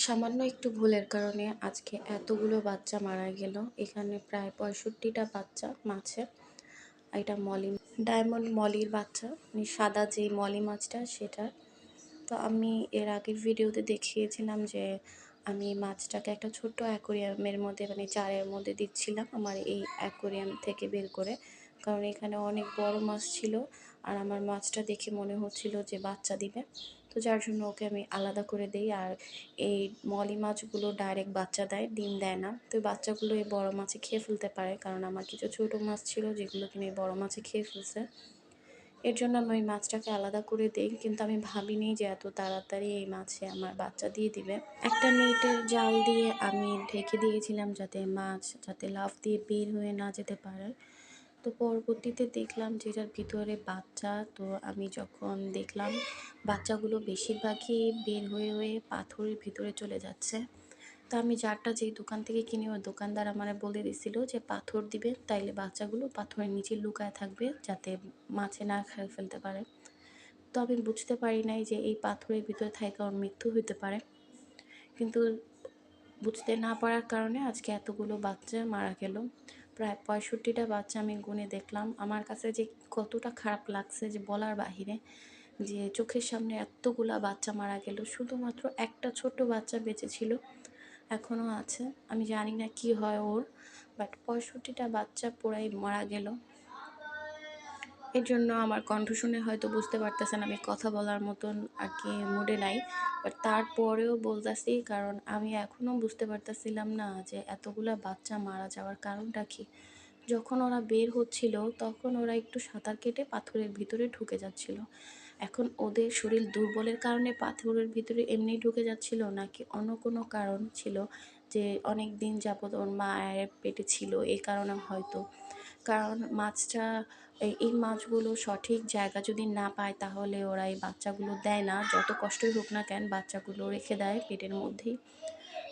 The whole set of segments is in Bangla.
সামান্য একটু ভুলের কারণে আজকে এতগুলো বাচ্চা মারা গেল। এখানে প্রায় ৬৫টা বাচ্চা মাছের। এটা মলি, ডায়মন্ড মলির বাচ্চা, মানে সাদা যেই মলি মাছটা সেটা। তো আমি এর আগের ভিডিওতে দেখিয়েছিলাম যে আমি মাছটাকে একটা ছোট্ট অ্যাকোরিয়ামের মধ্যে, মানে জারের মধ্যে দিচ্ছিলাম আমার এই অ্যাকোরিয়াম থেকে বের করে, কারণ এখানে অনেক বড় মাছ ছিল আর আমার মাছটা দেখে মনে হচ্ছিল যে বাচ্চা দিবে। তো যার জন্য ওকে আমি আলাদা করে দিই। আর এই মলি মাছগুলো ডাইরেক্ট বাচ্চা দেয়, ডিম দেয় না। তো বাচ্চাগুলো এই বড় মাছে খেয়ে ফেলতে পারে, কারণ আমার কিছু ছোট মাছ ছিল যেগুলো কিনা এই বড় মাছে খেয়ে ফেলছে। এর জন্য আমি ওই মাছটাকে আলাদা করে দিই, কিন্তু আমি ভাবিনি যে এত তাড়াতাড়ি এই মাছে আমার বাচ্চা দিয়ে দিবে। একটা নেটের জাল দিয়ে আমি ঢেকে দিয়েছিলাম যাতে লাফ দিয়ে বের হয়ে না যেতে পারে। তো পরবর্তীতে দেখলাম যে এটার ভিতরে বাচ্চা। তো আমি যখন দেখলাম বাচ্চাগুলো বেশিরভাগই বের হয়ে হয়ে পাথরের ভিতরে চলে যাচ্ছে। তো আমি জারটা যেই দোকান থেকে কিনি ওই দোকানদার আমারে বলে দিছিল যে পাথর দিবে, তাইলে বাচ্চাগুলো পাথরের নিচে লুকায় থাকবে যাতে মাছে না খেয়ে ফেলতে পারে। তো আমি বুঝতে পারি নাই যে এই পাথরের ভিতরে থাইকা ওর মৃত্যু হইতে পারে। কিন্তু বুঝতে না পারার কারণে আজকে এতগুলো বাচ্চা মারা গেল। প্রায় ৬৫টা বাচ্চা আমি গুনে দেখলাম। আমার কাছে যে কতটা খারাপ লাগছে যে বলার বাহিরে, যে চোখের সামনে এতগুলা বাচ্চা মারা গেল, শুধুমাত্র একটা ছোট্ট বাচ্চা বেঁচে ছিল, এখনও আছে। আমি জানি না কি হয় ওর, বাট ৬৫টা বাচ্চা পুরাই মারা গেল। এর জন্য আমার কণ্ঠ শুনে হয়তো বুঝতে পারতেছেন আমি কথা বলার মতন আর কি মুডে নাই, বাট তারপরেও বলতেছি, কারণ আমি এখনও বুঝতে পারতেছিলাম না যে এতগুলা বাচ্চা মারা যাওয়ার কারণটা কি। যখন ওরা বের হচ্ছিল তখন ওরা একটু সাঁতার কেটে পাথরের ভিতরে ঢুকে যাচ্ছিল। এখন ওদের শরীর দুর্বলের কারণে পাথরের ভিতরে এমনি ঢুকে যাচ্ছিল, নাকি অন্য কোনো কারণ ছিল যে অনেক দিন যাবৎ ওর মায়ের পেটে ছিল এই কারণে হয়তো। কারণ মাছটা এই মাছগুলো সঠিক জায়গা যদি না পায় তাহলে ওরা এই বাচ্চাগুলো দেয় না, যত কষ্টই হোক না কেন বাচ্চাগুলো রেখে দেয় পেটের মধ্যেই।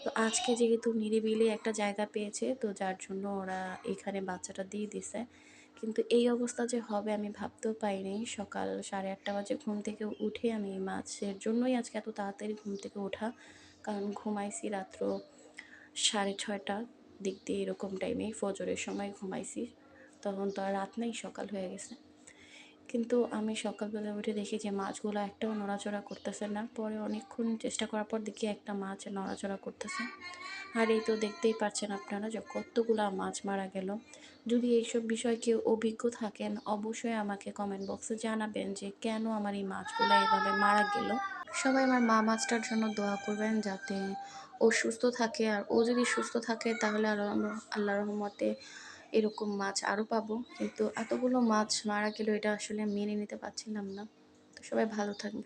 তো আজকে যেহেতু নিরিবিলি একটা জায়গা পেয়েছে, তো যার জন্য ওরা এখানে বাচ্চাটা দিয়ে দিছে। কিন্তু এই অবস্থা যে হবে আমি ভাবতেও পাইনি। সকাল 8:30 বাজে ঘুম থেকে উঠে আমি এই মাছের জন্যই আজকে এত তাড়াতাড়ি ঘুম থেকে ওঠা, কারণ ঘুমাইছি রাত্র 6:30 দিক দিয়ে, এরকম টাইমে ফজরের সময় ঘুমাইছি। তখন তো আর রাত নেই, সকাল হয়ে গেছে। কিন্তু আমি সকালবেলা উঠে দেখি যে মাছগুলো একটাও নড়াচড়া করতেছে না। পরে অনেকক্ষণ চেষ্টা করার পর দেখি একটা মাছ নড়াচড়া করতেছে। আর এই তো দেখতেই পাচ্ছেন আপনারা যে কতগুলা মাছ মারা গেল। যদি এইসব বিষয়ে কেউ অভিজ্ঞ থাকেন অবশ্যই আমাকে কমেন্ট বক্সে জানাবেন যে কেন আমার এই মাছগুলো এভাবে মারা গেল। সবাই আমার মা মাছটার জন্য দোয়া করবেন যাতে ও সুস্থ থাকে। আর ও যদি সুস্থ থাকে তাহলে আরও আমরা আল্লাহর রহমতে এরকম মাছ আরও পাবো। কিন্তু এতগুলো মাছ মারা গেল এটা আসলে মেনে নিতে পারছিলাম না। তো সবাই ভালো থাকবে।